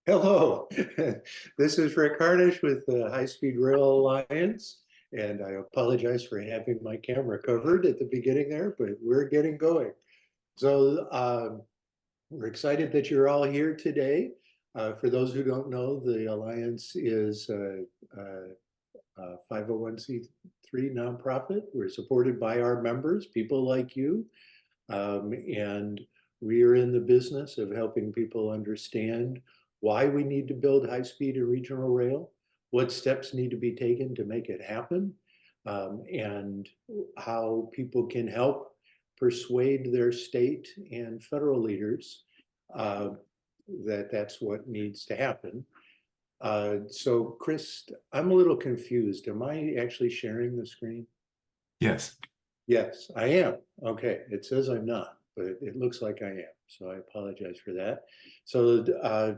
Hello, this is Rick Harnish with the High Speed Rail Alliance, and I apologize for having my camera covered at the beginning there, but we're getting going. So we're excited that you're all here today. For those who don't know, the Alliance is a 501c3 nonprofit. We're supported by our members, people like you, and we are in the business of helping people understand why we need to build high speed and regional rail, what steps need to be taken to make it happen, and how people can help persuade their state and federal leaders uh, that that's what needs to happen. So, Chris, I'm a little confused. Am I actually sharing the screen? Yes. Yes, I am. Okay, it says I'm not, but it looks like I am. So I apologize for that. So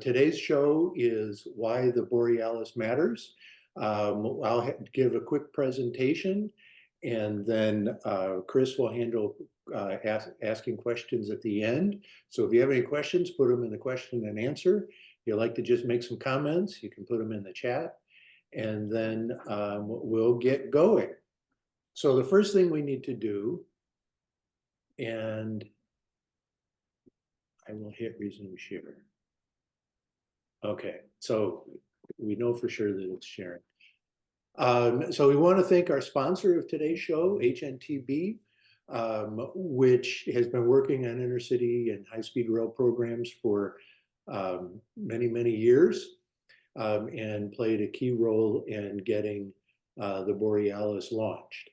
today's show is why the Borealis matters. I'll give a quick presentation, and then Chris will handle asking questions at the end. So if you have any questions, put them in the question and answer. If you'd like to just make some comments, you can put them in the chat, and then we'll get going. So the first thing we need to do, and I will hit resume share. Okay, so we know for sure that it's sharing. So we want to thank our sponsor of today's show, HNTB, which has been working on intercity and high-speed rail programs for many, many years, and played a key role in getting the Borealis launched.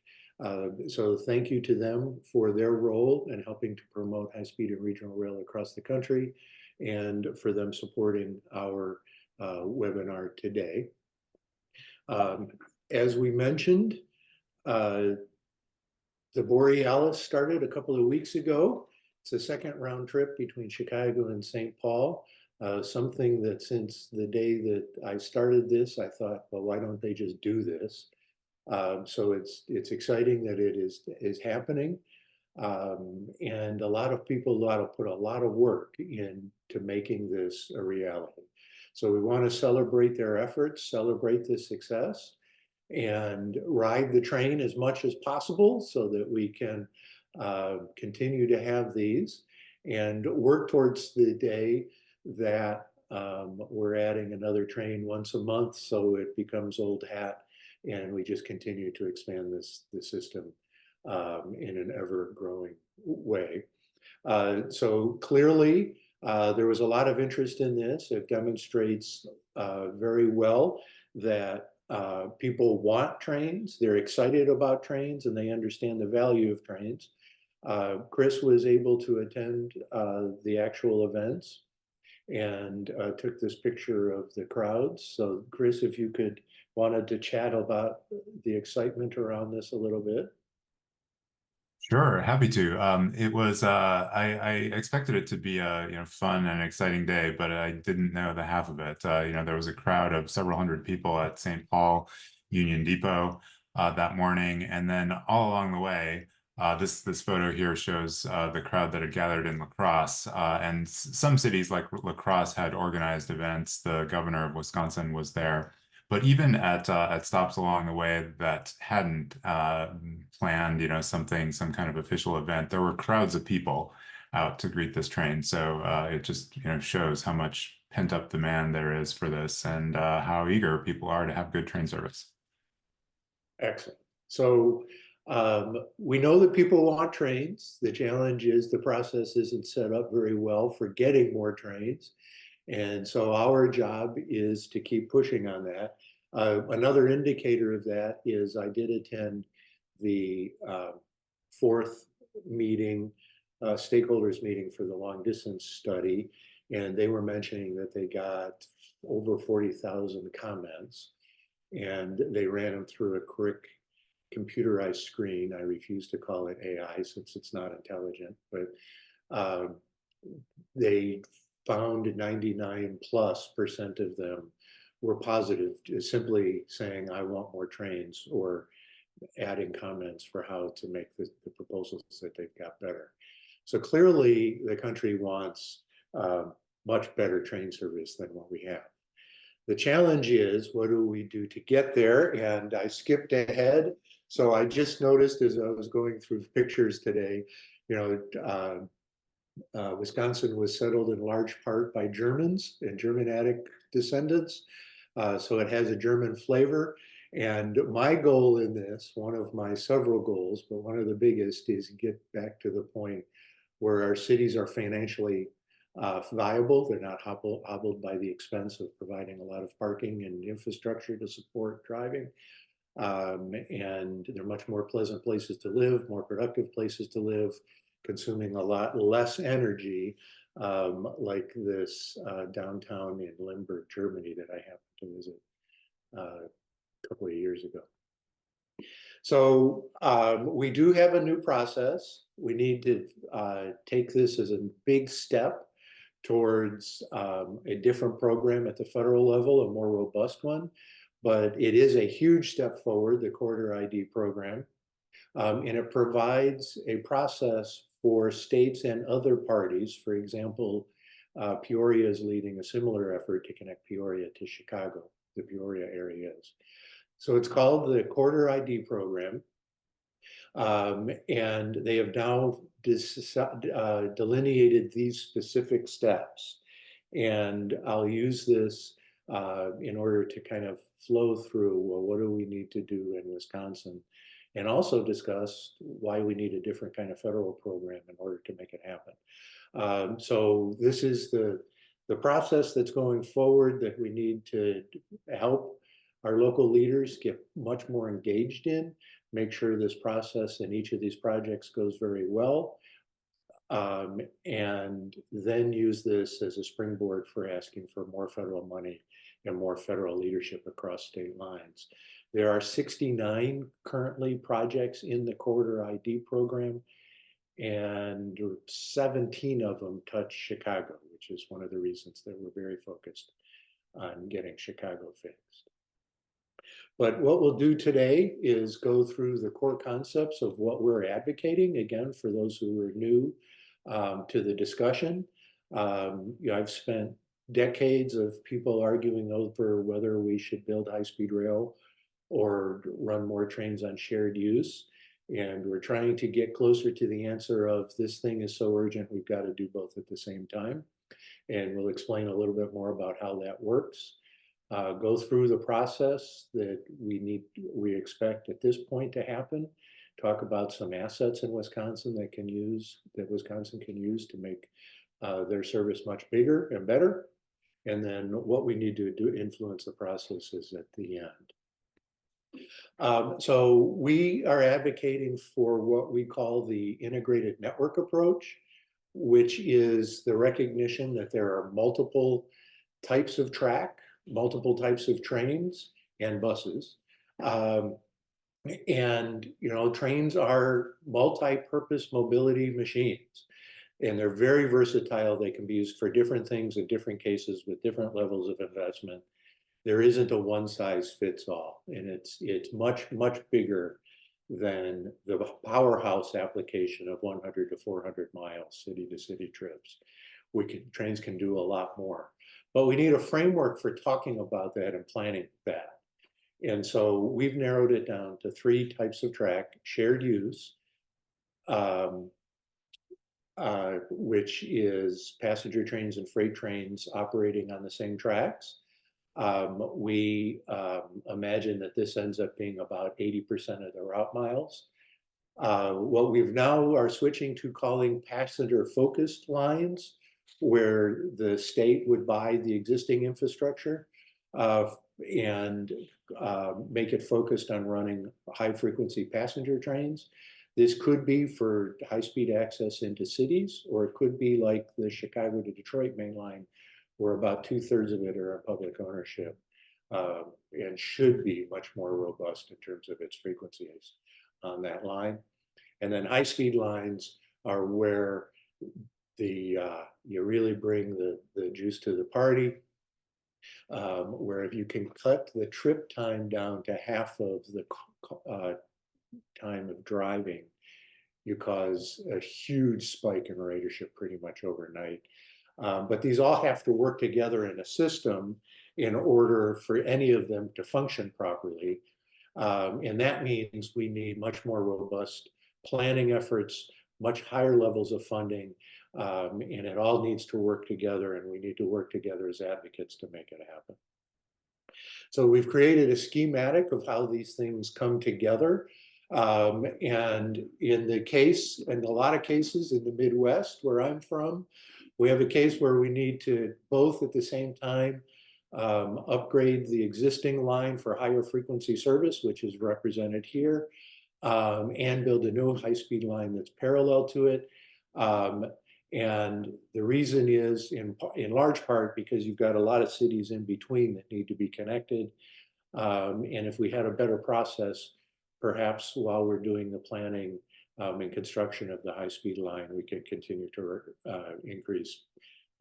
So thank you to them for their role in helping to promote high-speed and regional rail across the country, and for them supporting our webinar today. As we mentioned, uh, the Borealis started a couple of weeks ago. It's a second round trip between Chicago and St. Paul. Something that since the day that I started this, I thought, well, why don't they just do this? So it's exciting that it is happening, and a lot of people put a lot of work into making this a reality. So we want to celebrate their efforts, celebrate the success, and ride the train as much as possible so that we can continue to have these and work towards the day that we're adding another train once a month so it becomes old hat and we just continue to expand the system in an ever-growing way. So clearly, there was a lot of interest in this. It demonstrates very well that people want trains, they're excited about trains, and they understand the value of trains. Chris was able to attend the actual events and took this picture of the crowds. So Chris, if you wanted to chat about the excitement around this a little bit. Sure, happy to. It was I expected it to be a fun and exciting day, but I didn't know the half of it. There was a crowd of several hundred people at St. Paul Union Depot that morning, and then all along the way, this photo here shows the crowd that had gathered in La Crosse, and some cities like La Crosse had organized events. The governor of Wisconsin was there. But even at stops along the way that hadn't planned, some kind of official event, there were crowds of people out to greet this train. So it just, shows how much pent-up demand there is for this and how eager people are to have good train service. Excellent. So we know that people want trains. The challenge is the process isn't set up very well for getting more trains. And so our job is to keep pushing on that. Another indicator of that is I did attend the fourth meeting, stakeholders meeting for the long distance study, and they were mentioning that they got over 40,000 comments, and they ran them through a quick computerized screen. I refuse to call it AI since it's not intelligent, but um, they found 99+% of them were positive, simply saying, I want more trains, or adding comments for how to make the proposals that they've got better. So clearly the country wants much better train service than what we have. The challenge is, what do we do to get there? And I skipped ahead. So I just noticed as I was going through pictures today, you know, Wisconsin was settled in large part by Germans and Germanic descendants. So it has a German flavor. And my goal in this, one of my several goals, but one of the biggest, is get back to the point where our cities are financially viable. They're not hobbled by the expense of providing a lot of parking and infrastructure to support driving. And they're much more pleasant places to live, more productive places to live, consuming a lot less energy, like this downtown in Limburg, Germany, that I happened to visit a couple of years ago. So we do have a new process. We need to take this as a big step towards a different program at the federal level, a more robust one. But it is a huge step forward, the Corridor ID program. And it provides a process for states and other parties. For example, Peoria is leading a similar effort to connect Peoria to Chicago, the Peoria area is. So it's called the Corridor ID program. And they have now delineated these specific steps. And I'll use this in order to kind of flow through, well, what do we need to do in Wisconsin? And also discuss why we need a different kind of federal program in order to make it happen. So this is the process that's going forward that we need to help our local leaders get much more engaged in, make sure this process in each of these projects goes very well, and then use this as a springboard for asking for more federal money and more federal leadership across state lines. There are 69 currently projects in the Corridor ID program, and 17 of them touch Chicago, which is one of the reasons that we're very focused on getting Chicago fixed. But what we'll do today is go through the core concepts of what we're advocating, again, for those who are new to the discussion. I've spent decades of people arguing over whether we should build high-speed rail or run more trains on shared use. And we're trying to get closer to the answer of this thing is so urgent, we've got to do both at the same time. And we'll explain a little bit more about how that works. Go through the process that we expect at this point to happen. Talk about some assets in Wisconsin that Wisconsin can use to make their service much bigger and better. And then what we need to do influence the processes at the end. So we are advocating for what we call the integrated network approach, which is the recognition that there are multiple types of track, multiple types of trains and buses. And, trains are multi-purpose mobility machines, and they're very versatile. They can be used for different things in different cases with different levels of investment. There isn't a one size fits all, and it's much, much bigger than the powerhouse application of 100 to 400 miles city to city trips. Trains can do a lot more, but we need a framework for talking about that and planning that. And so we've narrowed it down to 3 types of track: shared use, which is passenger trains and freight trains operating on the same tracks. We imagine that this ends up being about 80% of the route miles. What we've now are switching to calling passenger focused lines, where the state would buy the existing infrastructure and make it focused on running high frequency passenger trains. This could be for high-speed access into cities, or it could be like the Chicago to Detroit main line, where about 2/3 of it are in public ownership, and should be much more robust in terms of its frequencies on that line. And then high-speed lines are where you really bring the juice to the party, where if you can cut the trip time down to half of the time of driving, you cause a huge spike in ridership pretty much overnight. But these all have to work together in a system in order for any of them to function properly. And that means we need much more robust planning efforts, much higher levels of funding, and it all needs to work together, and we need to work together as advocates to make it happen. So we've created a schematic of how these things come together. And in a lot of cases in the Midwest, where I'm from, we have a case where we need to both at the same time upgrade the existing line for higher frequency service, which is represented here, and build a new high-speed line that's parallel to it. And the reason is in large part because you've got a lot of cities in between that need to be connected. And if we had a better process, perhaps while we're doing the planning and construction of the high-speed line, we could continue to increase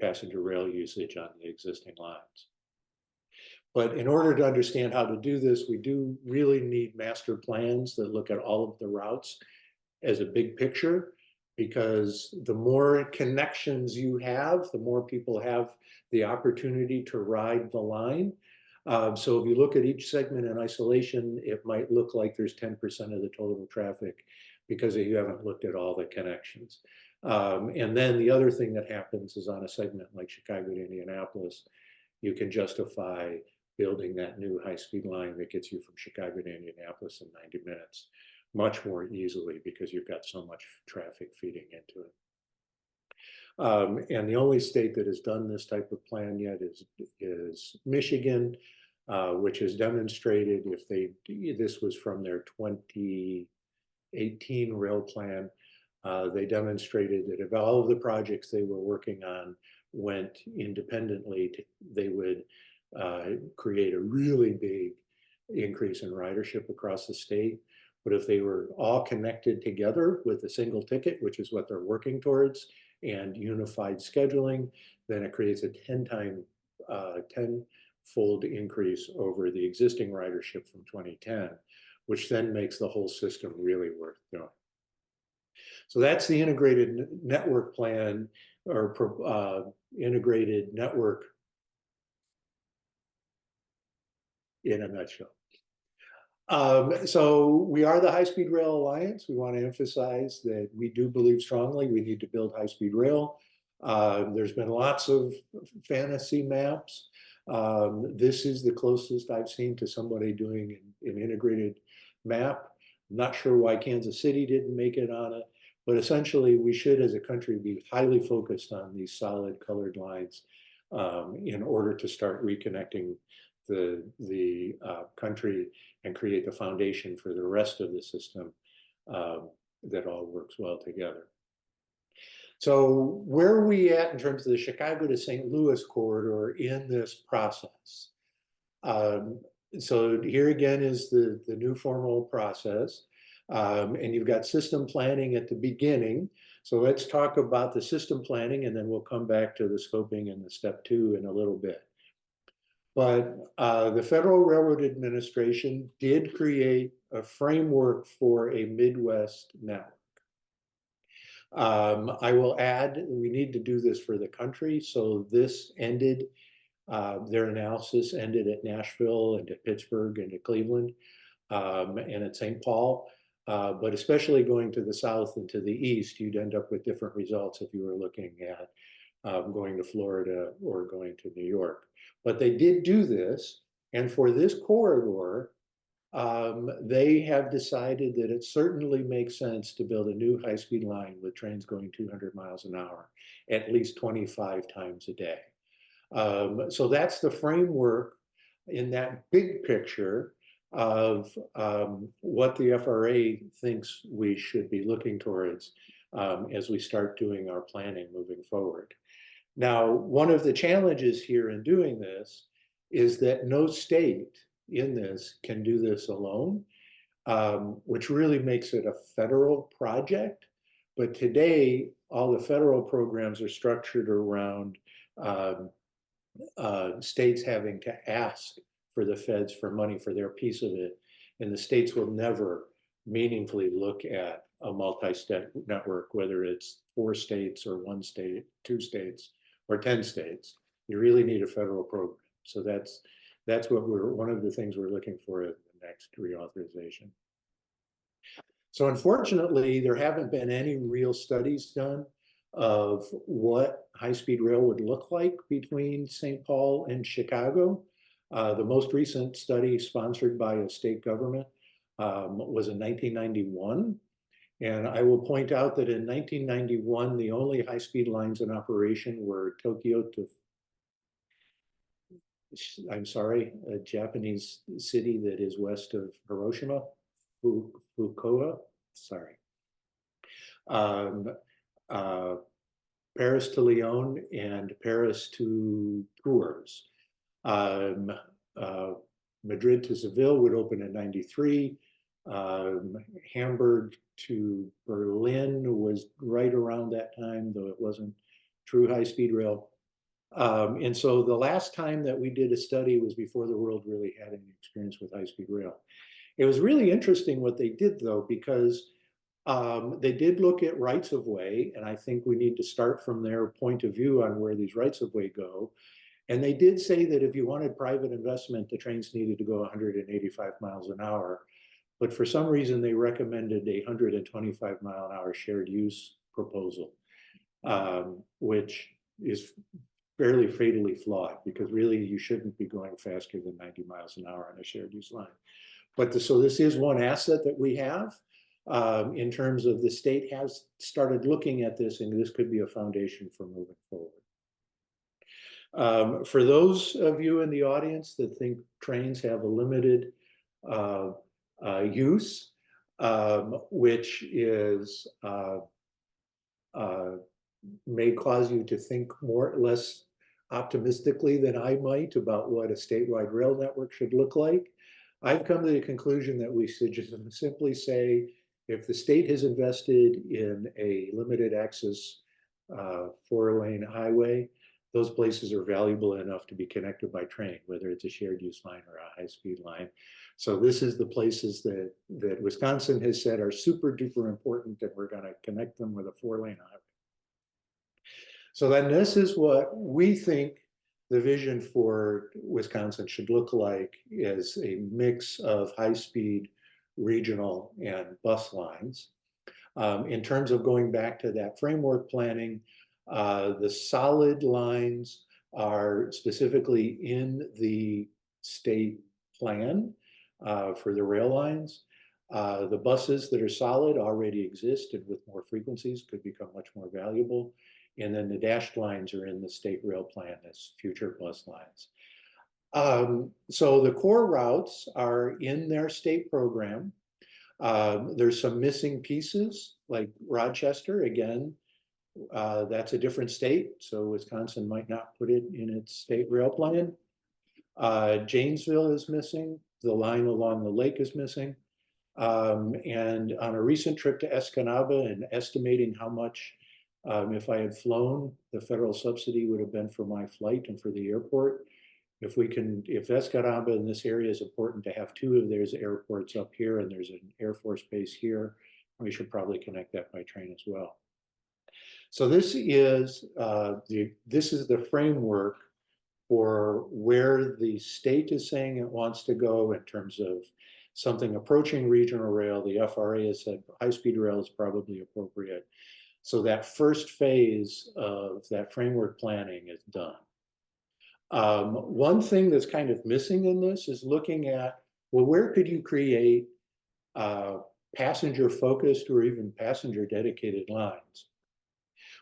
passenger rail usage on the existing lines. But in order to understand how to do this, we do really need master plans that look at all of the routes as a big picture, because the more connections you have, the more people have the opportunity to ride the line. So if you look at each segment in isolation, it might look like there's 10% of the total traffic because you haven't looked at all the connections. And then the other thing that happens is on a segment like Chicago to Indianapolis, you can justify building that new high-speed line that gets you from Chicago to Indianapolis in 90 minutes much more easily because you've got so much traffic feeding into it. And the only state that has done this type of plan yet is Michigan, which has demonstrated this was from their 2018 rail plan, they demonstrated that if all of the projects they were working on went independently, they would create a really big increase in ridership across the state. But if they were all connected together with a single ticket, which is what they're working towards, and unified scheduling, then it creates a 10-fold increase over the existing ridership from 2010, which then makes the whole system really worth doing. So that's the integrated network plan, or integrated network in a nutshell. So we are the High-Speed Rail Alliance. We want to emphasize that we do believe strongly we need to build high-speed rail. There's been lots of fantasy maps. This is the closest I've seen to somebody doing an integrated map. I'm not sure why Kansas City didn't make it on it, but essentially we should as a country be highly focused on these solid colored lines in order to start reconnecting the country and create the foundation for the rest of the system that all works well together. So where are we at in terms of the Chicago to St. Louis corridor in this process? So here again is the new formal process. And you've got system planning at the beginning. So let's talk about the system planning, and then we'll come back to the scoping and the step 2 in a little bit. But the Federal Railroad Administration did create a framework for a Midwest network. I will add, we need to do this for the country. So this ended, their analysis ended at Nashville and at Pittsburgh and at Cleveland and at St. Paul. But especially going to the south and to the east, you'd end up with different results if you were looking at going to Florida or going to New York. But they did do this, and for this corridor, they have decided that it certainly makes sense to build a new high-speed line with trains going 200 miles an hour, at least 25 times a day. So that's the framework in that big picture of what the FRA thinks we should be looking towards as we start doing our planning moving forward. Now, one of the challenges here in doing this is that no state in this can do this alone, which really makes it a federal project. But today, all the federal programs are structured around states having to ask for the feds for money for their piece of it. And the states will never meaningfully look at a multi-state network, whether it's 4 states or 1 state, 2 states, or 10 states, you really need a federal program. So that's what one of the things we're looking for in the next reauthorization. So unfortunately, there haven't been any real studies done of what high-speed rail would look like between St. Paul and Chicago. The most recent study sponsored by a state government was in 1991. And I will point out that in 1991, the only high-speed lines in operation were Tokyo to, I'm sorry, a Japanese city that is west of Hiroshima, Fukuoka, sorry. Um, uh, Paris to Lyon and Paris to Tours. Um, uh, Madrid to Seville would open in 93. Hamburg to Berlin was right around that time, though it wasn't true high-speed rail. And so the last time that we did a study was before the world really had any experience with high-speed rail. It was really interesting what they did, though, because they did look at rights of way, and I think we need to start from their point of view on where these rights of way go. And they did say that if you wanted private investment, the trains needed to go 185 miles an hour. But for some reason, they recommended a 125-mile-an-hour shared use proposal, which is fairly fatally flawed, because really you shouldn't be going faster than 90 miles an hour on a shared use line. But so this is one asset that we have in terms of the state has started looking at this, and this could be a foundation for moving forward. For those of you in the audience that think trains have a limited use, which is may cause you to think more or less optimistically than I might about what a statewide rail network should look like, I've come to the conclusion that we should just simply say, if the state has invested in a limited access 4-lane highway, those places are valuable enough to be connected by train, whether it's a shared use line or a high-speed line. So this is the places that Wisconsin has said are super duper important, and we're going to connect them with a 4-lane highway. So then this is what we think the vision for Wisconsin should look like, is a mix of high-speed, regional, and bus lines. In terms of going back to that framework planning, the solid lines are specifically in the state plan for the rail lines. The buses that are solid already exist, and with more frequencies could become much more valuable. And then the dashed lines are in the state rail plan as future bus lines. So the core routes are in their state program. There's some missing pieces, like Rochester. Again, that's a different state, so Wisconsin might not put it in its state rail plan. Janesville is missing. The line along the lake is missing. And on a recent trip to Escanaba and estimating how much, if I had flown, the federal subsidy would have been for my flight and for the airport. If Escanaba in this area is important to have two of those airports up here, and there's an Air Force base here, we should probably connect that by train as well. So this is the framework for where the state is saying it wants to go in terms of something approaching regional rail. The FRA has said high-speed rail is probably appropriate. So that first phase of that framework planning is done. One thing that's kind of missing in this is looking at, well, where could you create passenger-focused or even passenger-dedicated lines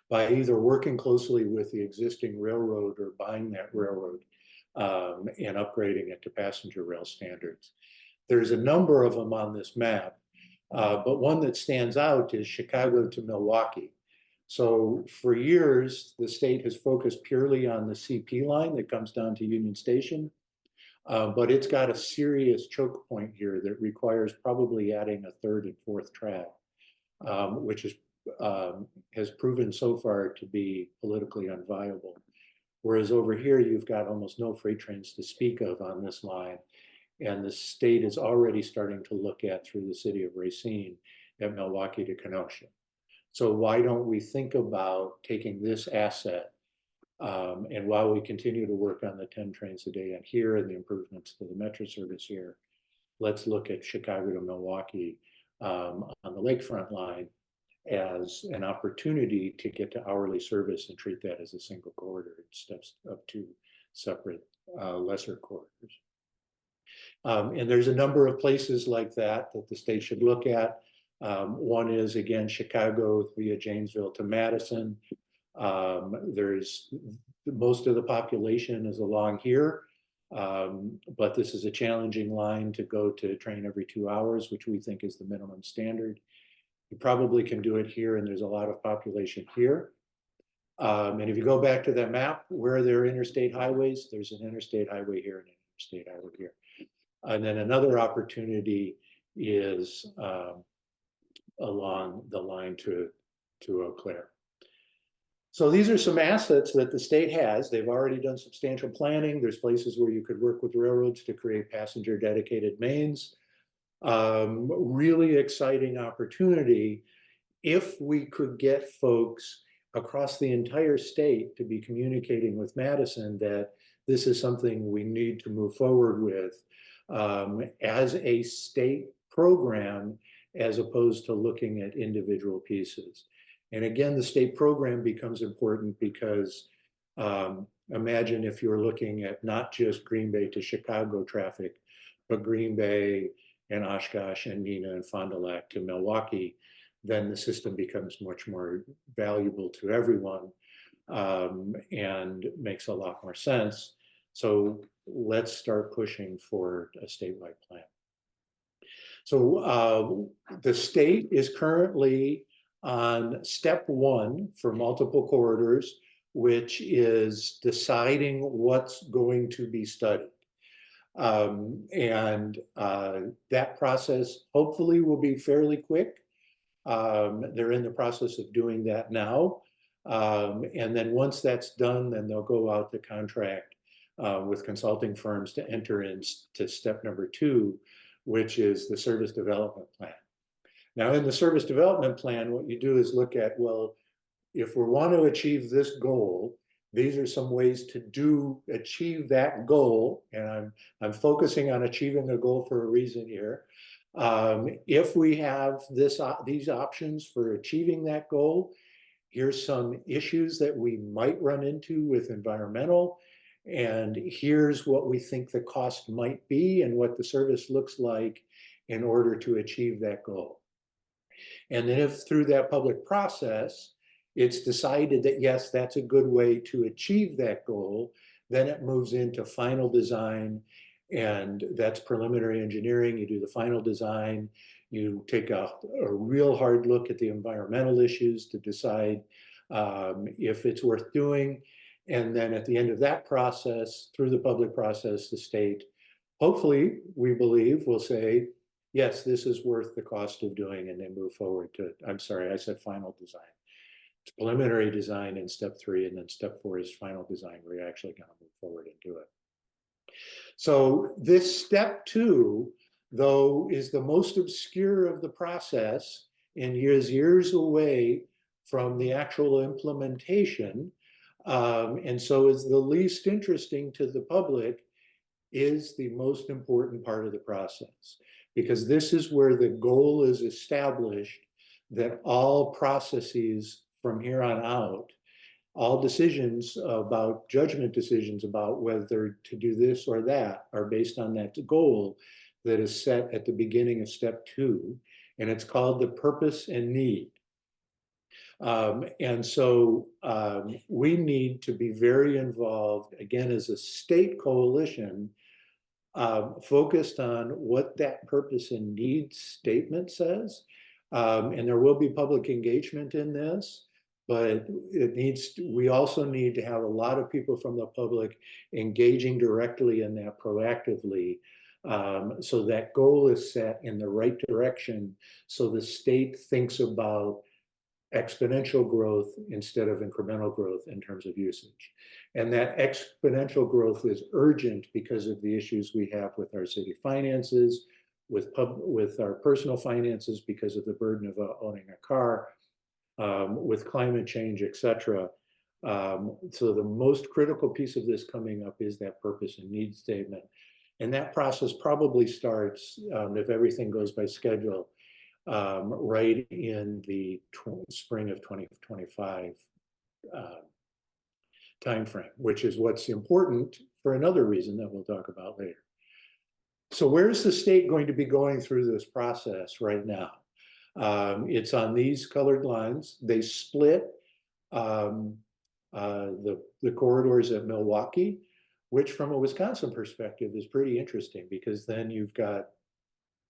by either working closely with the existing railroad or buying that railroad and upgrading it to passenger rail standards. There's a number of them on this map, but one that stands out is Chicago to Milwaukee. So for years, the state has focused purely on the CP line that comes down to Union Station, but it's got a serious choke point here that requires probably adding a third and fourth track, which has proven so far to be politically unviable. Whereas over here, you've got almost no freight trains to speak of on this line, and the state is already starting to look at, through the city of Racine, at Milwaukee to Kenosha. So why don't we think about taking this asset And while we continue to work on the 10 trains a day on here and the improvements to the Metro service here, let's look at Chicago to Milwaukee on the lakefront line as an opportunity to get to hourly service and treat that as a single corridor instead of two separate lesser corridors. And there's a number of places like that that the state should look at. One is, again, Chicago via Janesville to Madison. There's most of the population is along here, but this is a challenging line to go to train every 2 hours, which we think is the minimum standard. You probably can do it here, and there's a lot of population here. And if you go back to that map, where there are interstate highways, there's an interstate highway here and an interstate highway here. And then another opportunity is along the line to Eau Claire. So these are some assets that the state has. They've already done substantial planning. There's places where you could work with railroads to create passenger dedicated mains. Really exciting opportunity if we could get folks across the entire state to be communicating with Madison that this is something we need to move forward with as a state program, as opposed to looking at individual pieces. And again, the state program becomes important because imagine if you're looking at not just Green Bay to Chicago traffic, but Green Bay and Oshkosh and Neenah and Fond du Lac to Milwaukee, then the system becomes much more valuable to everyone and makes a lot more sense. So let's start pushing for a statewide plan. So the state is currently on step one for multiple corridors, which is deciding what's going to be studied. That process hopefully will be fairly quick. They're in the process of doing that now. And then once that's done, then they'll go out to contract with consulting firms to enter into step number two, which is the service development plan. Now, in the service development plan, what you do is look at, well, if we want to achieve this goal, these are some ways to achieve that goal. And I'm focusing on achieving a goal for a reason here. If we have these options for achieving that goal, here's some issues that we might run into with environmental, and here's what we think the cost might be and what the service looks like in order to achieve that goal. And then if through that public process, it's decided that, yes, that's a good way to achieve that goal, then it moves into final design, and that's preliminary engineering. You do the final design, you take a real hard look at the environmental issues to decide if it's worth doing. And then at the end of that process, through the public process, the state, hopefully, we believe, will say, yes, this is worth the cost of doing, and then move forward to, I'm sorry, I said final design. It's preliminary design in step 3, and then step 4 is final design, where you're actually going to move forward and do it. So this step 2, though, is the most obscure of the process and is years away from the actual implementation, and so is the least interesting to the public, is the most important part of the process, because this is where the goal is established that all processes from here on out, all decisions about judgment decisions about whether to do this or that are based on that goal that is set at the beginning of step 2, and it's called the purpose and need. And so we need to be very involved, again, as a state coalition, focused on what that purpose and need statement says. And there will be public engagement in this, but we also need to have a lot of people from the public engaging directly in that proactively, so that goal is set in the right direction, so the state thinks about exponential growth instead of incremental growth in terms of usage. And that exponential growth is urgent because of the issues we have with our city finances, with our personal finances because of the burden of owning a car, with climate change, et cetera. So the most critical piece of this coming up is that purpose and need statement. And that process probably starts, if everything goes by schedule, right in the spring of 2025 timeframe, which is what's important for another reason that we'll talk about later. So where's the state going to be going through this process right now? It's on these colored lines. They split the corridors at Milwaukee, which from a Wisconsin perspective is pretty interesting because then you've got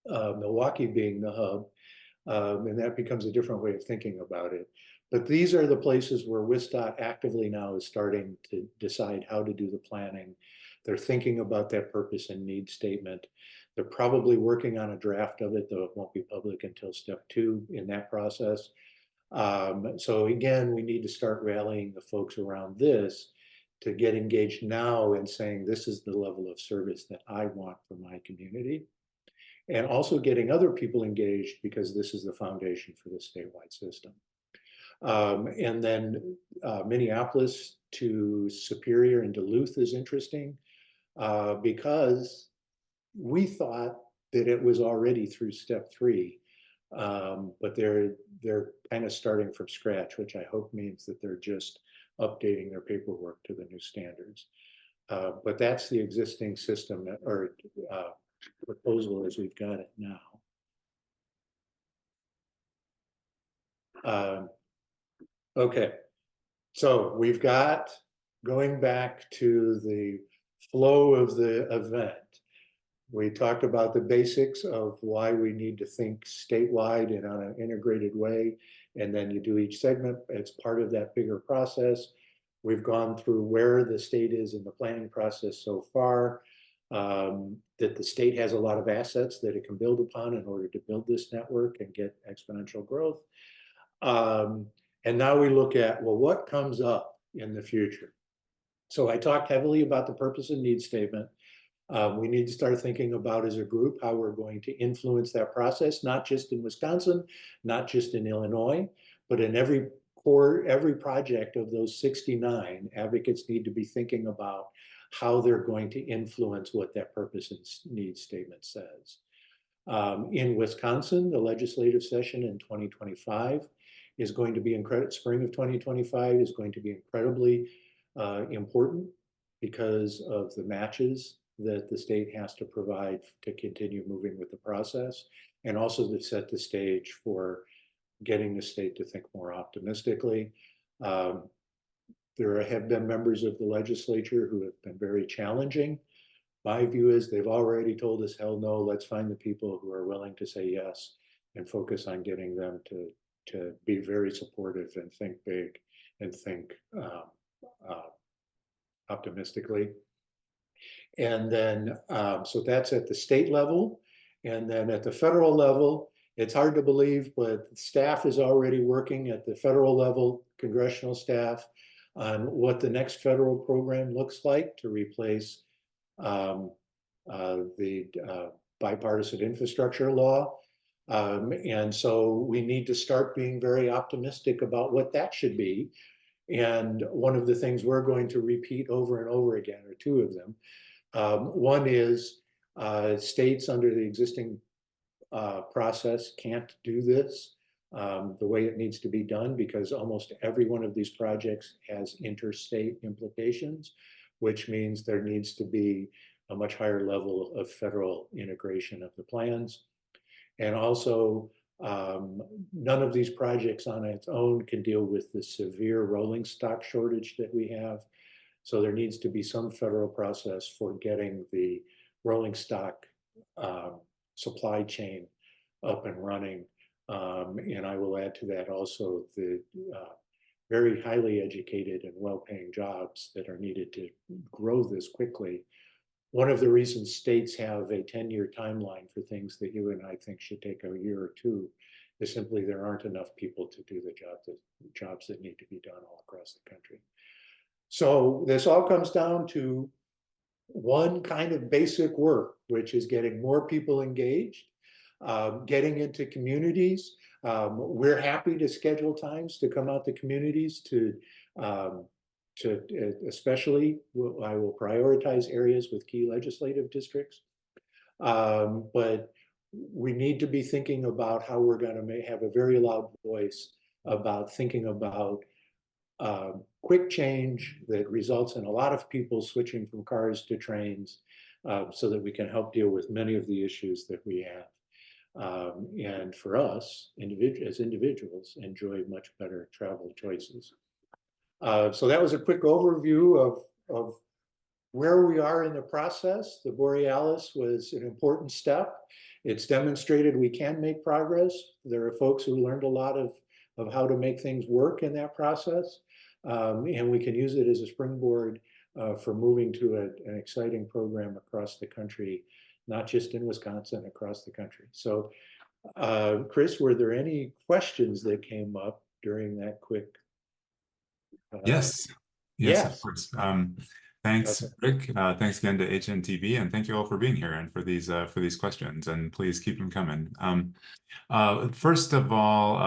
Milwaukee being the hub, and that becomes a different way of thinking about it. But these are the places where WISDOT actively now is starting to decide how to do the planning. They're thinking about that purpose and need statement. They're probably working on a draft of it, though it won't be public until step 2 in that process. So again, we need to start rallying the folks around this to get engaged now and saying, this is the level of service that I want for my community. And also getting other people engaged because this is the foundation for the statewide system. And then Minneapolis to Superior and Duluth is interesting because we thought that it was already through step 3, but they're kind of starting from scratch, which I hope means that they're just updating their paperwork to the new standards. But that's the existing system or proposal as we've got it now. Okay, so we've got, going back to the flow of the event, we talked about the basics of why we need to think statewide and on an integrated way, and then you do each segment as part of that bigger process. We've gone through where the state is in the planning process so far, that the state has a lot of assets that it can build upon in order to build this network and get exponential growth. And now we look at, well, what comes up in the future? So I talked heavily about the purpose and need statement. We need to start thinking about as a group how we're going to influence that process, not just in Wisconsin, not just in Illinois, but in every project of those 69, advocates need to be thinking about how they're going to influence what that purpose and need statement says. In Wisconsin, the legislative session in 2025 is going to be spring of 2025 is going to be incredibly important because of the matches that the state has to provide to continue moving with the process, and also to set the stage for getting the state to think more optimistically. There have been members of the legislature who have been very challenging. My view is they've already told us, hell no, let's find the people who are willing to say yes and focus on getting them to be very supportive and think big and think optimistically. And then, so that's at the state level. And then at the federal level, it's hard to believe, but staff is already working at the federal level, congressional staff, on what the next federal program looks like to replace the bipartisan infrastructure law. And so we need to start being very optimistic about what that should be. And one of the things we're going to repeat over and over again, or 2 of them, one is states under the existing process can't do this the way it needs to be done because almost every one of these projects has interstate implications, which means there needs to be a much higher level of federal integration of the plans. And also, none of these projects on its own can deal with the severe rolling stock shortage that we have. So there needs to be some federal process for getting the rolling stock supply chain up and running. And I will add to that also the very highly educated and well-paying jobs that are needed to grow this quickly. One of the reasons states have a 10-year timeline for things that you and I think should take a year or 2 is simply there aren't enough people to do the jobs that need to be done all across the country. So this all comes down to one kind of basic work, which is getting more people engaged, getting into communities. We're happy to schedule times to come out to communities to especially, I will prioritize areas with key legislative districts. But we need to be thinking about how we're going to have a very loud voice about thinking about quick change that results in a lot of people switching from cars to trains, so that we can help deal with many of the issues that we have. And for us, as individuals, enjoy much better travel choices. So that was a quick overview of where we are in the process. The Borealis was an important step. It's demonstrated we can make progress. There are folks who learned a lot of how to make things work in that process. And we can use it as a springboard for moving to an exciting program across the country, not just in Wisconsin, across the country. So, Chris, were there any questions that came up during that quick? Yes. Yes, of Yes. course. Thanks, Okay. Rick. Thanks again to HNTV, and thank you all for being here and for these questions. And please keep them coming. First of all,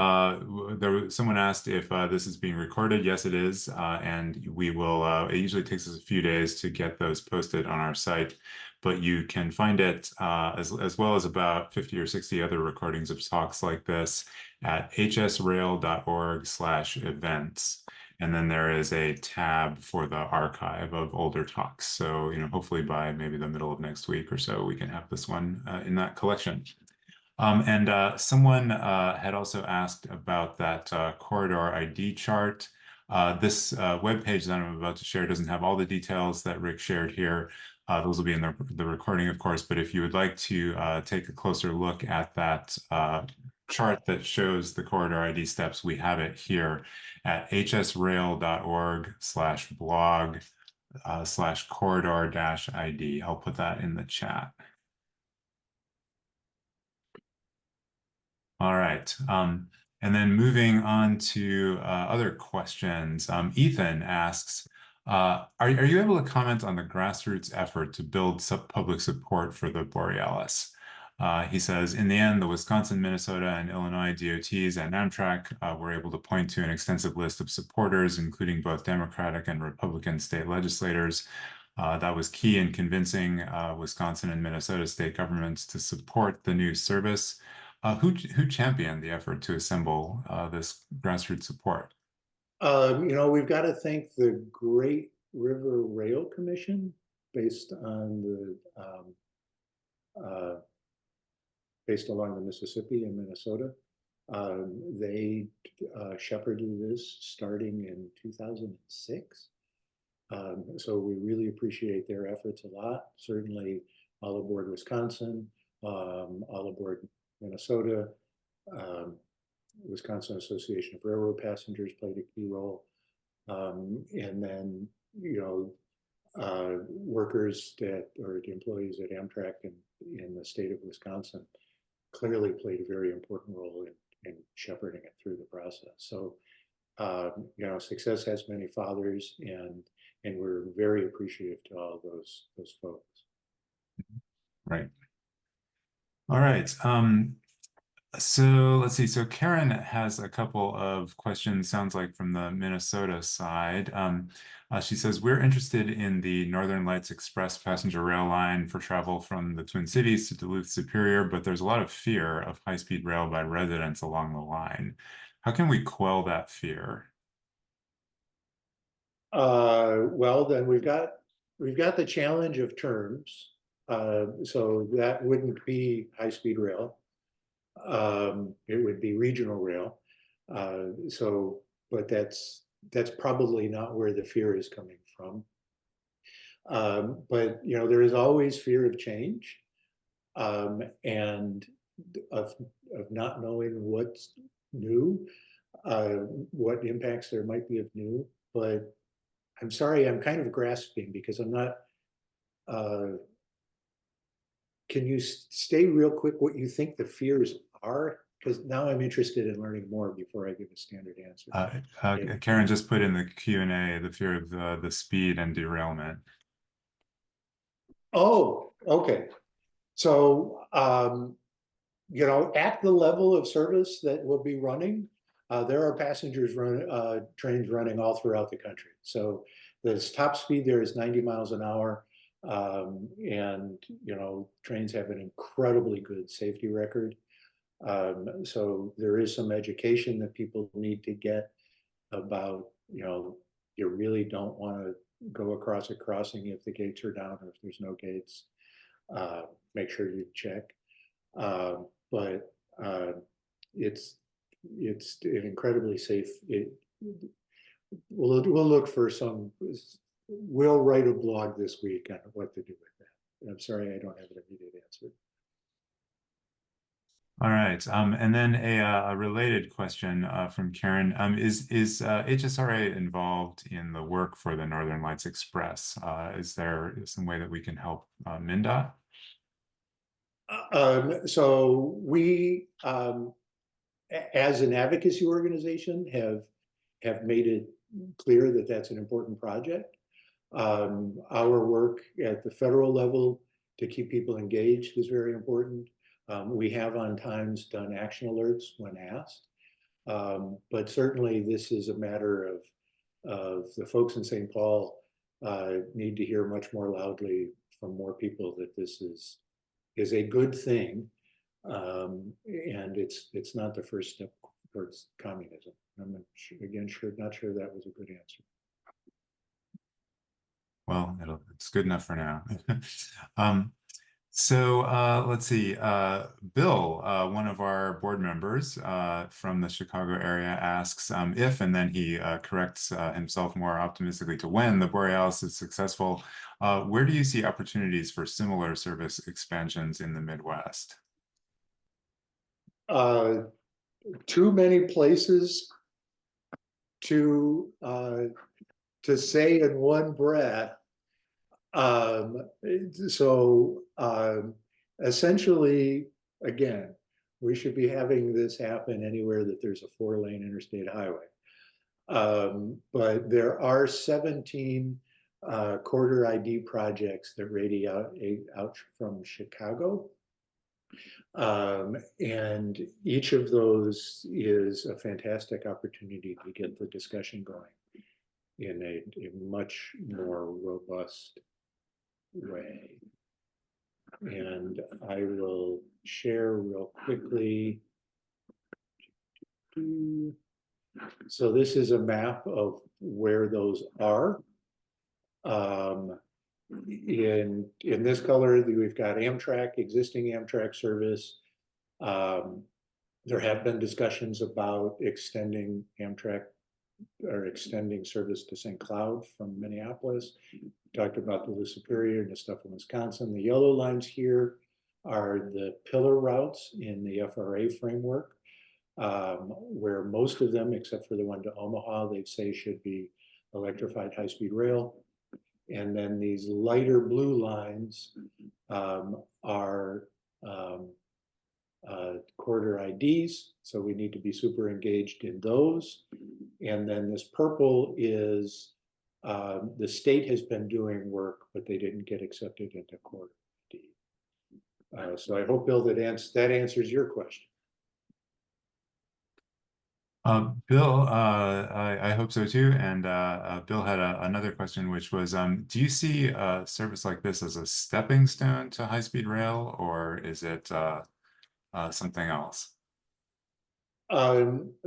someone asked if this is being recorded. Yes, it is, and we will. It usually takes us a few days to get those posted on our site, but you can find it as well as about 50 or 60 other recordings of talks like this at hsrail.org/events. And then there is a tab for the archive of older talks. So, hopefully by maybe the middle of next week or so, we can have this one in that collection. And someone had also asked about that corridor ID chart. This web page that I'm about to share doesn't have all the details that Rick shared here. Those will be in the recording, of course. But if you would like to take a closer look at that chart that shows the corridor ID steps, we have it here at hsrail.org/blog/corridor-ID. I'll put that in the chat. All right. And then moving on to other questions. Ethan asks, are you able to comment on the grassroots effort to build public support for the Borealis? He says, in the end, the Wisconsin, Minnesota, and Illinois DOTs and Amtrak were able to point to an extensive list of supporters, including both Democratic and Republican state legislators. That was key in convincing Wisconsin and Minnesota state governments to support the new service. Who championed the effort to assemble this grassroots support? We've got to thank the Great River Rail Commission, based along the Mississippi in Minnesota. They shepherded this starting in 2006. So we really appreciate their efforts a lot. Certainly, all aboard Wisconsin, all aboard Minnesota. Wisconsin Association of Railroad Passengers played a key role. And then, workers or the employees at Amtrak in the state of Wisconsin clearly played a very important role in shepherding it through the process. So, success has many fathers, and we're very appreciative to all those folks. Right. All right. So let's see. So Karen has a couple of questions, sounds like from the Minnesota side. She says, we're interested in the Northern Lights Express passenger rail line for travel from the Twin Cities to Duluth Superior, but there's a lot of fear of high-speed rail by residents along the line. How can we quell that fear? Well, then we've got the challenge of terms. So that wouldn't be high-speed rail. It would be regional rail. But that's probably not where the fear is coming from. But there is always fear of change, and of not knowing what's new, what impacts there might be of new. But I'm sorry, I'm kind of grasping because I'm not. Can you stay real quick what you think the fears are? Because now I'm interested in learning more before I give a standard answer. Karen just put in the Q&A the fear of the speed and derailment. Oh, okay. So, at the level of service that will be running, there are trains running all throughout the country. So the top speed there is 90 miles an hour. And, you know, trains have an incredibly good safety record. So there is some education that people need to get about, you know, you really don't want to go across a crossing if the gates are down or if there's no gates. Make sure you check. But it's an incredibly safe. We'll look for some. We'll write a blog this week on what to do with that. I'm sorry I don't have an immediate answer. All right. And then a related question from Karen. Is HSRA involved in the work for the Northern Lights Express? Is there some way that we can help MnDOT? So we, as an advocacy organization, have made it clear that that's an important project. Our work at the federal level to keep people engaged is very important. We have on times done action alerts when asked. But certainly this is a matter of the folks in St. Paul need to hear much more loudly from more people that this is a good thing. And it's not the first step towards communism. I'm not sure that was a good answer. Well, it's good enough for now. So let's see. Bill, one of our board members from the Chicago area, asks if, and then he corrects himself more optimistically to when the Borealis is successful. Where do you see opportunities for similar service expansions in the Midwest? Too many places to say in one breath. Essentially, again, we should be having this happen anywhere that there's a 4-lane interstate highway. But there are 17 quarter ID projects that radiate out from Chicago. And each of those is a fantastic opportunity to get the discussion going in a much more robust way. And I will share real quickly. So this is a map of where those are. In this color, we've got Amtrak, existing Amtrak service. There have been discussions about extending Amtrak or extending service to St. Cloud from Minneapolis. We talked about the Superior and the stuff in Wisconsin. The yellow lines here are the pillar routes in the FRA framework, where most of them, except for the one to Omaha, they'd say should be electrified high-speed rail. And then these lighter blue lines are quarter IDs, so we need to be super engaged in those. And then this purple is the state has been doing work, but they didn't get accepted into quarter ID. So I hope, Bill, that answers your question. Bill, I hope so too. And Bill had another question, which was, do you see a service like this as a stepping stone to high-speed rail, or is it something else?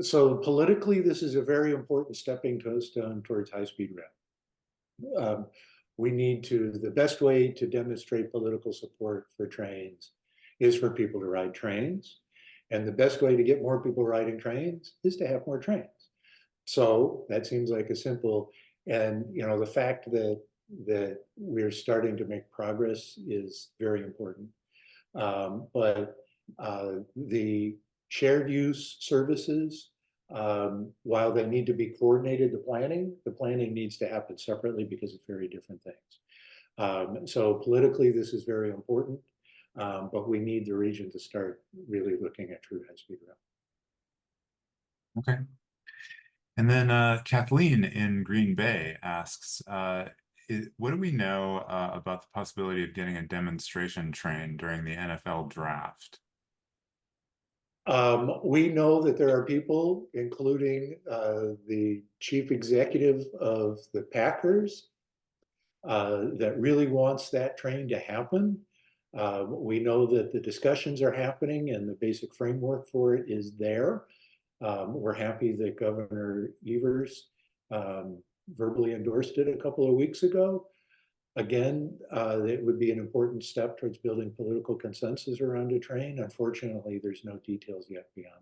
So politically, this is a very important stepping stone towards high-speed rail. The best way to demonstrate political support for trains is for people to ride trains. And the best way to get more people riding trains is to have more trains. So that seems like a simple, and you know, the fact that we're starting to make progress is very important. But the shared use services, while they need to be coordinated, the planning needs to happen separately because it's very different things. So politically, this is very important. But we need the region to start really looking at true high-speed rail. Okay. And then Kathleen in Green Bay asks, what do we know about the possibility of getting a demonstration train during the NFL draft? We know that there are people, including the chief executive of the Packers, that really wants that train to happen. We know that the discussions are happening and the basic framework for it is there. We're happy that Governor Evers verbally endorsed it a couple of weeks ago. Again, it would be an important step towards building political consensus around a train. Unfortunately, there's no details yet beyond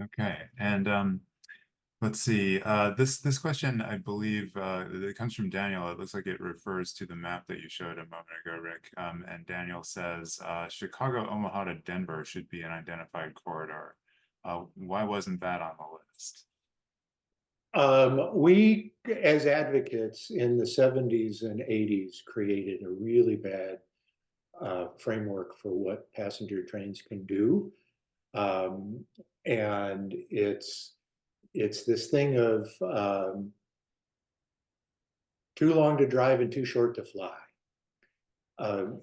Okay, and let's see. This question, I believe, it comes from Daniel. It looks like it refers to the map that you showed a moment ago, Rick. And Daniel says, Chicago, Omaha to Denver should be an identified corridor. Why wasn't that on the list? We, as advocates in the 70s and 80s, created a really bad framework for what passenger trains can do. Um, and it's this thing of too long to drive and too short to fly.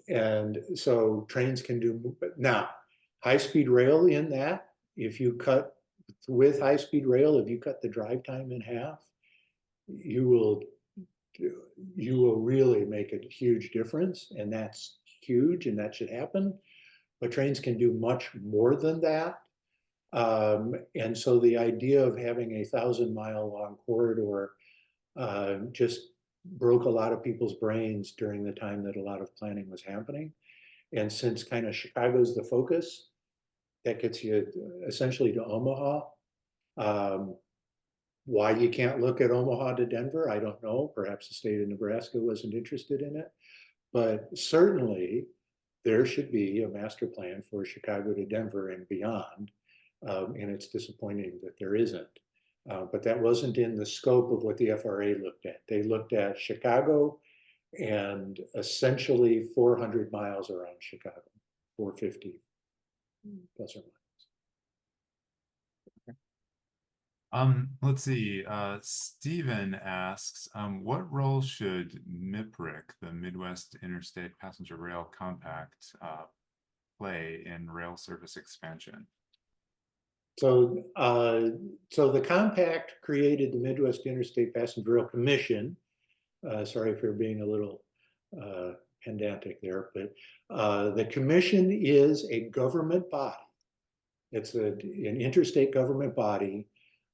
And so trains can do now high-speed rail in that. If you cut with high-speed rail, if you cut the drive time in half, you will really make a huge difference, and that's huge, and that should happen. But trains can do much more than that. And so the idea of having a 1,000-mile long corridor just broke a lot of people's brains during the time that a lot of planning was happening. And since kind of Chicago's the focus, that gets you essentially to Omaha. Um, why you can't look at Omaha to Denver, I don't know. Perhaps the state of Nebraska wasn't interested in it. But certainly there should be a master plan for Chicago to Denver and beyond. And it's disappointing that there isn't. But that wasn't in the scope of what the FRA looked at. They looked at Chicago and essentially 400 miles around Chicago, 450 plus or minus. Let's see. Stephen asks, what role should MIPRIC, the Midwest Interstate Passenger Rail Compact, play in rail service expansion? So, so the compact created the Midwest Interstate Passenger Rail Commission. Sorry for being a little pedantic there, but the commission is a government body. It's an interstate government body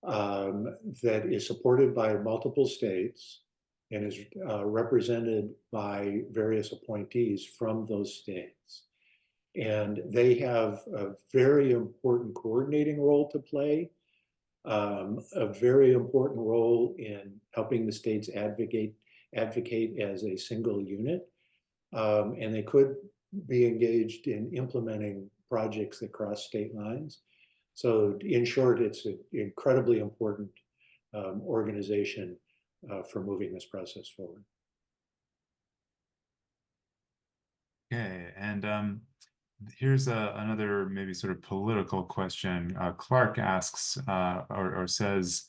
that is supported by multiple states and is represented by various appointees from those states. And they have a very important coordinating role to play, a very important role in helping the states advocate as a single unit. And they could be engaged in implementing projects that cross state lines. So in short, it's an incredibly important organization for moving this process forward. Okay, and here's another maybe sort of political question. Clark asks or says,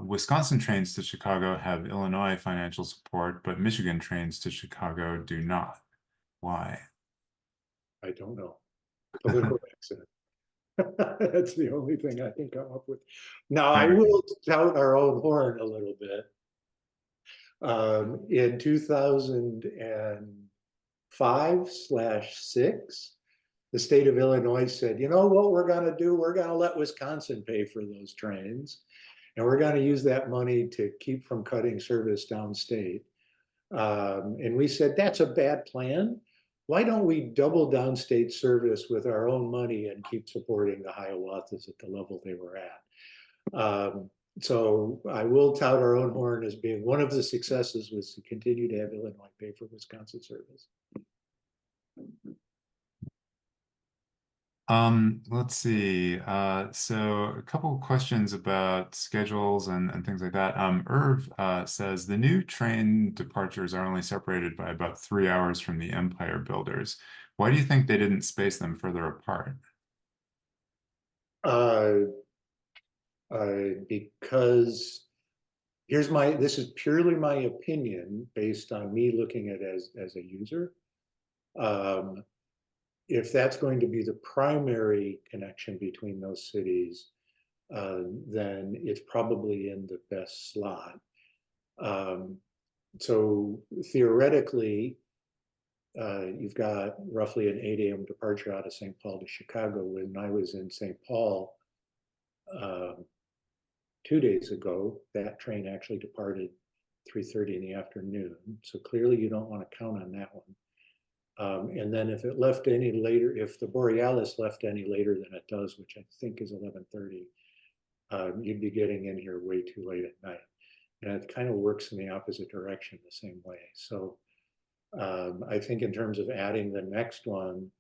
Wisconsin trains to Chicago have Illinois financial support, but Michigan trains to Chicago do not. Why? I don't know. Political accident. That's the only thing I can come up with. Now, I will tout our own horn a little bit. In 2005/6, the state of Illinois said, you know what we're going to do? We're going to let Wisconsin pay for those trains. And we're going to use that money to keep from cutting service downstate. And we said, that's a bad plan. Why don't we double downstate service with our own money and keep supporting the Hiawathas at the level they were at? So I will tout our own horn as being one of the successes was to continue to have Illinois pay for Wisconsin service. Let's see. So a couple of questions about schedules and things like that. Irv says the new train departures are only separated by about 3 hours from the Empire Builders. Why do you think they didn't space them further apart? Because this is purely my opinion based on me looking at it as a user. if that's going to be the primary connection between those cities, then it's probably in the best slot. So theoretically, you've got roughly an 8 a.m. departure out of St. Paul to Chicago. When I was in St. Paul 2 days ago, that train actually departed 3:30 in the afternoon. So clearly you don't want to count on that one. And then if it left any later, if the Borealis left any later than it does, which I think is 11:30, you'd be getting in here way too late at night. And it kind of works in the opposite direction the same way. So I think in terms of adding the next one,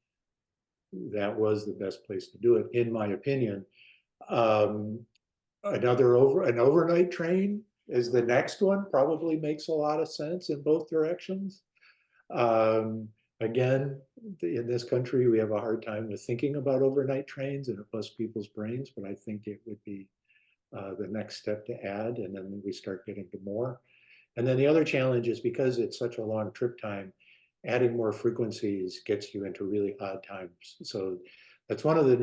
that was the best place to do it, in my opinion. Um, an overnight train is the next one, probably makes a lot of sense in both directions. Um, Again, in this country, we have a hard time with thinking about overnight trains, and it busts people's brains, but I think it would be the next step to add, and then we start getting to more. And then the other challenge is, because it's such a long trip time, adding more frequencies gets you into really odd times. So that's one of the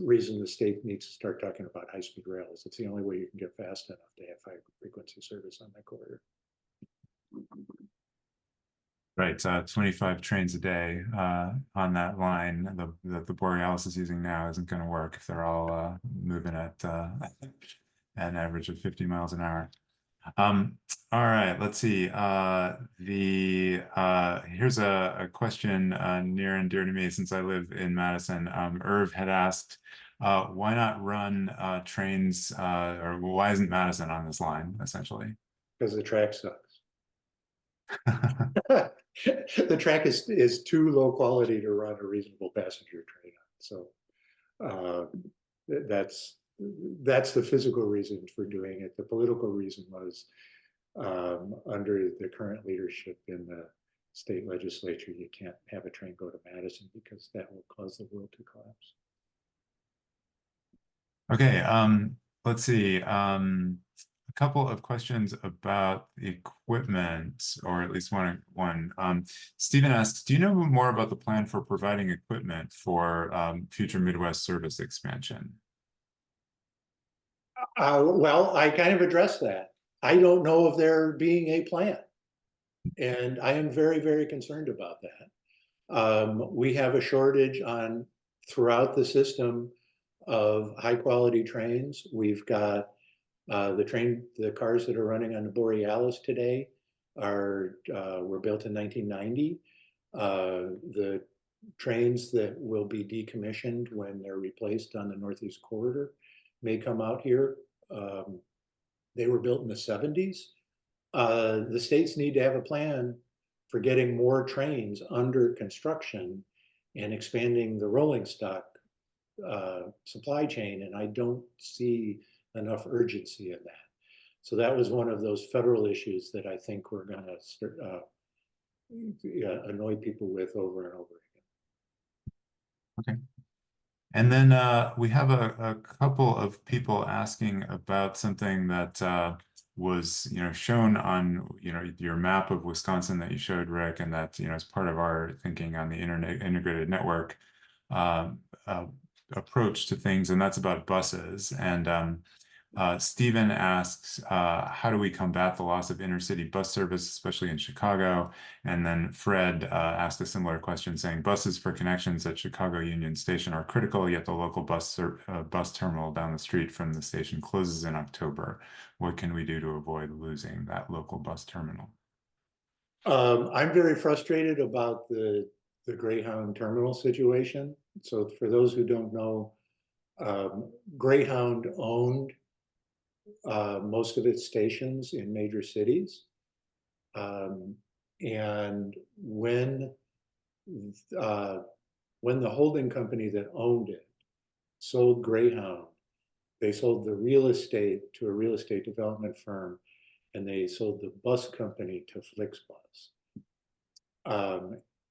reason the state needs to start talking about high-speed rails. It's the only way you can get fast enough to have high frequency service on that corridor. Right, 25 trains a day on that line that the Borealis is using now isn't going to work if they're all moving at an average of 50 miles an hour. All right, let's see. Here's a question near and dear to me since I live in Madison. Irv had asked, why not run trains, or why isn't Madison on this line, essentially? Because the track sucks. The track is too low quality to run a reasonable passenger train on. So that's the physical reason for doing it. The political reason was, under the current leadership in the state legislature, you can't have a train go to Madison because that will cause the world to collapse. Okay, let's see. A couple of questions about equipment, or at least one. Stephen asked, do you know more about the plan for providing equipment for future Midwest service expansion? Well, I kind of addressed that. I don't know of there being a plan. And I am very, very concerned about that. We have a shortage throughout the system of high quality trains. We've got the cars that are running on the Borealis today were built in 1990. The trains that will be decommissioned when they're replaced on the Northeast Corridor may come out here. They were built in the 70s. The states need to have a plan for getting more trains under construction and expanding the rolling stock supply chain, and I don't see enough urgency in that. So that was one of those federal issues that I think we're going to annoy people with over and over Okay. again. And then we have a couple of people asking about something that was, shown on, your map of Wisconsin that you showed, Rick, and that, is part of our thinking on the integrated network approach to things, and that's about buses. And Stephen asks, how do we combat the loss of intercity bus service, especially in Chicago? And then Fred asked a similar question, saying buses for connections at Chicago Union Station are critical, yet the local bus terminal down the street from the station closes in October. What can we do to avoid losing that local bus terminal? I'm very frustrated about the Greyhound terminal situation. So for those who don't know, Greyhound owned most of its stations in major cities. And when the holding company that owned it sold Greyhound, they sold the real estate to a real estate development firm, and they sold the bus company to Flixbus.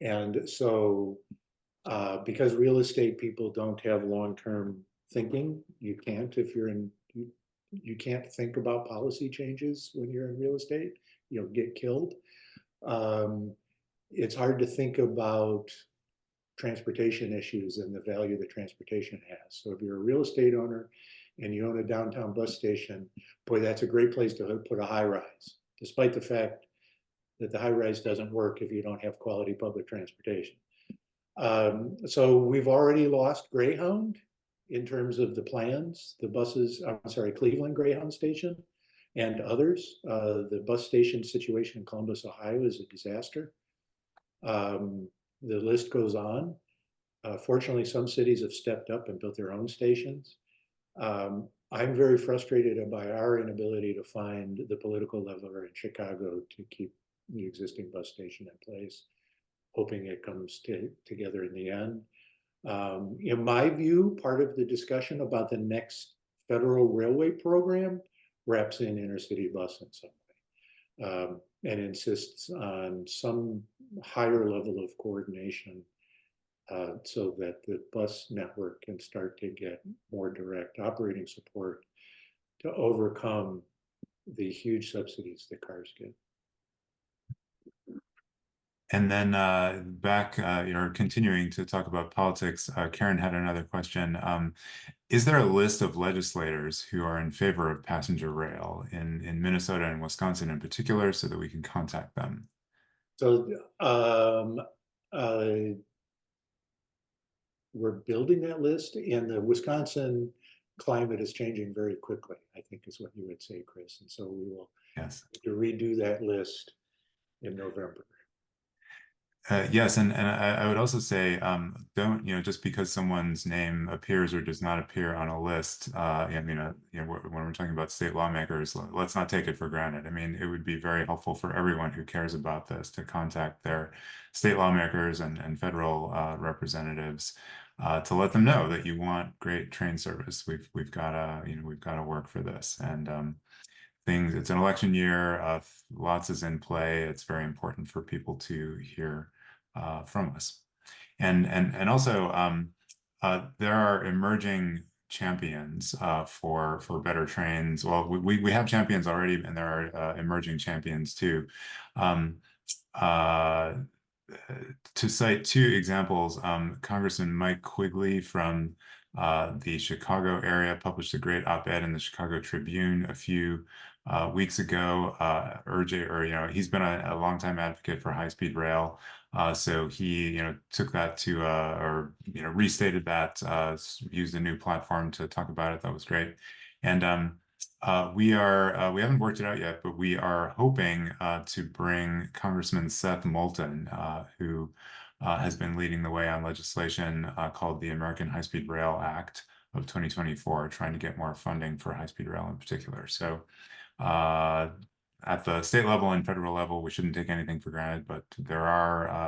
And so because real estate people don't have long-term thinking, you can't you can't think about policy changes when you're in real estate. You'll get killed. It's hard to think about transportation issues and the value that transportation has. So if you're a real estate owner and you own a downtown bus station, boy, that's a great place to put a high rise, despite the fact that the high rise doesn't work if you don't have quality public transportation. So we've already lost Greyhound in terms of the plans, the buses, I'm sorry, Cleveland Greyhound Station and others. The bus station situation in Columbus, Ohio is a disaster. The list goes on. Fortunately, some cities have stepped up and built their own stations. I'm very frustrated by our inability to find the political leveler in Chicago to keep the existing bus station in place, hoping it comes together in the end. In my view, part of the discussion about the next federal railway program wraps in intercity bus in some way, and insists on some higher level of coordination so that the bus network can start to get more direct operating support to overcome the huge subsidies that cars get. And then back, continuing to talk about politics, Karen had another question. Is there a list of legislators who are in favor of passenger rail in Minnesota and Wisconsin in particular, so that we can contact them? So we're building that list, and the Wisconsin climate is changing very quickly, I think is what you would say, Chris. And so we will Yes. redo that list in November. Yes, and I would also say, don't, just because someone's name appears or does not appear on a list, I mean, when we're talking about state lawmakers, let's not take it for granted. I mean, it would be very helpful for everyone who cares about this to contact their state lawmakers and federal representatives to let them know that you want great train service. We've got to work for this, and it's an election year. Lots is in play. It's very important for people to hear from us. And also, there are emerging champions for better trains. Well, we have champions already, and there are emerging champions too. Um, uh, to cite two examples, Congressman Mike Quigley from the Chicago area published a great op-ed in the Chicago Tribune a few weeks ago, he's been a longtime advocate for high-speed rail. So he, took that to, restated that, used a new platform to talk about it. That was great. And we haven't worked it out yet, but we are hoping to bring Congressman Seth Moulton, who has been leading the way on legislation called the American High-Speed Rail Act of 2024, trying to get more funding for high-speed rail in particular. So at the state level and federal level, we shouldn't take anything for granted, but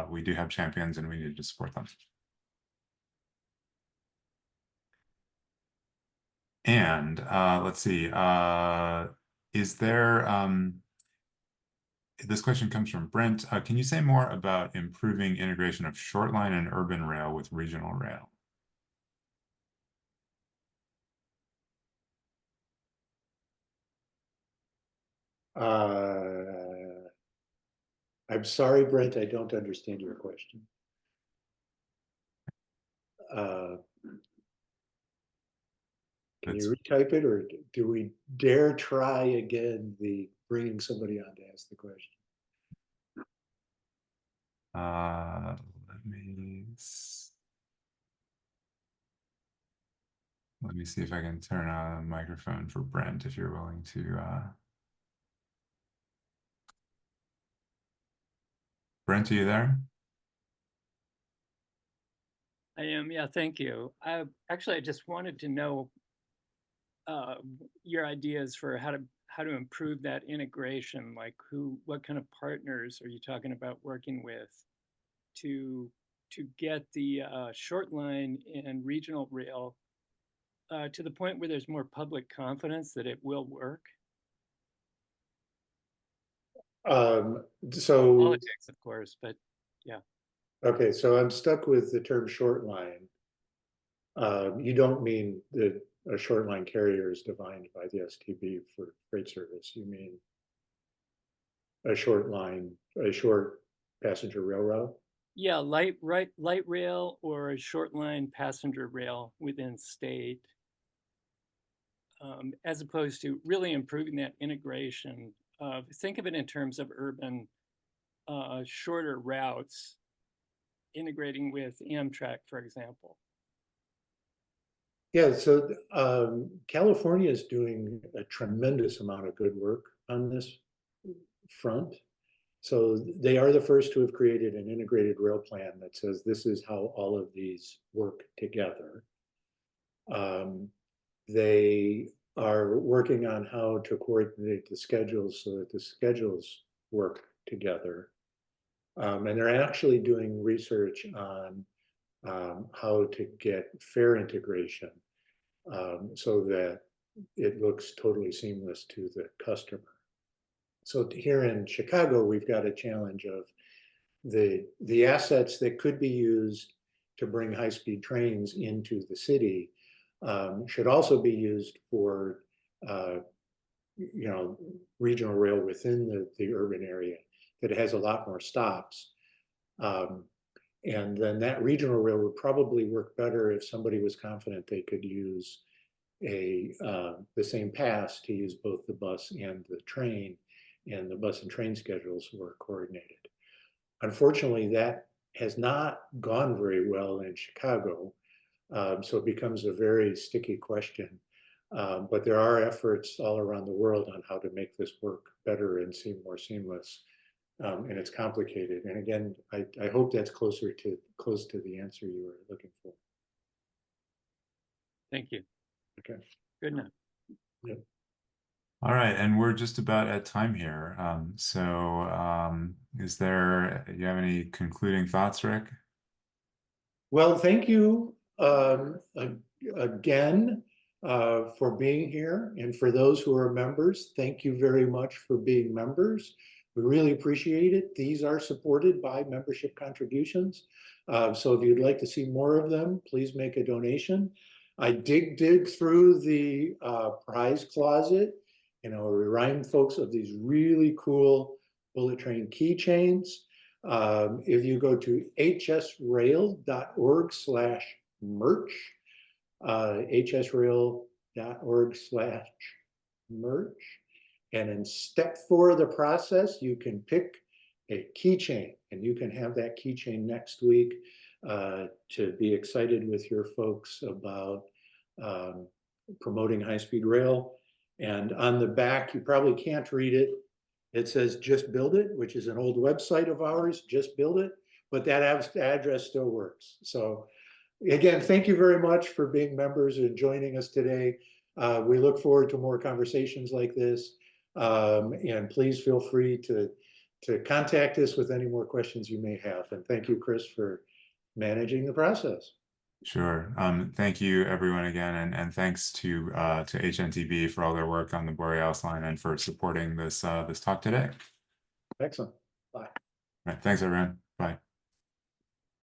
we do have champions and we need to support them. And let's see, is there, this question comes from Brent. Can you say more about improving integration of short line and urban rail with regional rail? I'm sorry, Brent, I don't understand your question. Can you retype it, or do we dare try again the bringing somebody on to ask the question? Let me see if I can turn on a microphone for Brent if you're willing to. Brent, are you there? I am, yeah, thank you. I just wanted to know your ideas for how to improve that integration. Like what kind of partners are you talking about working with to get the short line and regional rail to the point where there's more public confidence that it will work? So politics, of course, but yeah. Okay, so I'm stuck with the term short line. You don't mean that a short line carrier is defined by the STB for freight service. You mean a short passenger railroad? Yeah, light rail or a short line passenger rail within state, as opposed to really improving that integration. Think of it in terms of urban shorter routes integrating with Amtrak, for example. Yeah, so California is doing a tremendous amount of good work on this front. So they are the first to have created an integrated rail plan that says this is how all of these work together. They are working on how to coordinate the schedules so that the schedules work together. And they're actually doing research on how to get fare integration so that it looks totally seamless to the customer. So here in Chicago, we've got a challenge of the assets that could be used to bring high-speed trains into the city should also be used for regional rail within the urban area that has a lot more stops. And then that regional rail would probably work better if somebody was confident they could use the same pass to use both the bus and the train, and the bus and train schedules were coordinated. Unfortunately, that has not gone very well in Chicago, so it becomes a very sticky question. But there are efforts all around the world on how to make this work better and seem more seamless. And it's complicated. And again, I hope that's close to the answer you were looking for. Thank you. Okay. Good enough. Yep. All right, and we're just about at time here. Do you have any concluding thoughts, Rick? Well, thank you again for being here. And for those who are members, thank you very much for being members. We really appreciate it. These are supported by membership contributions. So if you'd like to see more of them, please make a donation. I dig through the prize closet, remind folks of these really cool bullet train keychains. If you go to hsrail.org/merch, hsrail.org/merch, and in step 4 of the process, you can pick a keychain, and you can have that keychain next week to be excited with your folks about promoting high-speed rail. And on the back, you probably can't read it. It says Just Build It, which is an old website of ours, Just Build It, but that address still works. So again, thank you very much for being members and joining us today. We look forward to more conversations like this. And please feel free to contact us with any more questions you may have. And thank you, Chris, for managing the process. Sure. Thank you, everyone, again, and thanks to HNTB for all their work on the Borealis line and for supporting this talk today. Excellent. Bye. All right, thanks, everyone. Bye.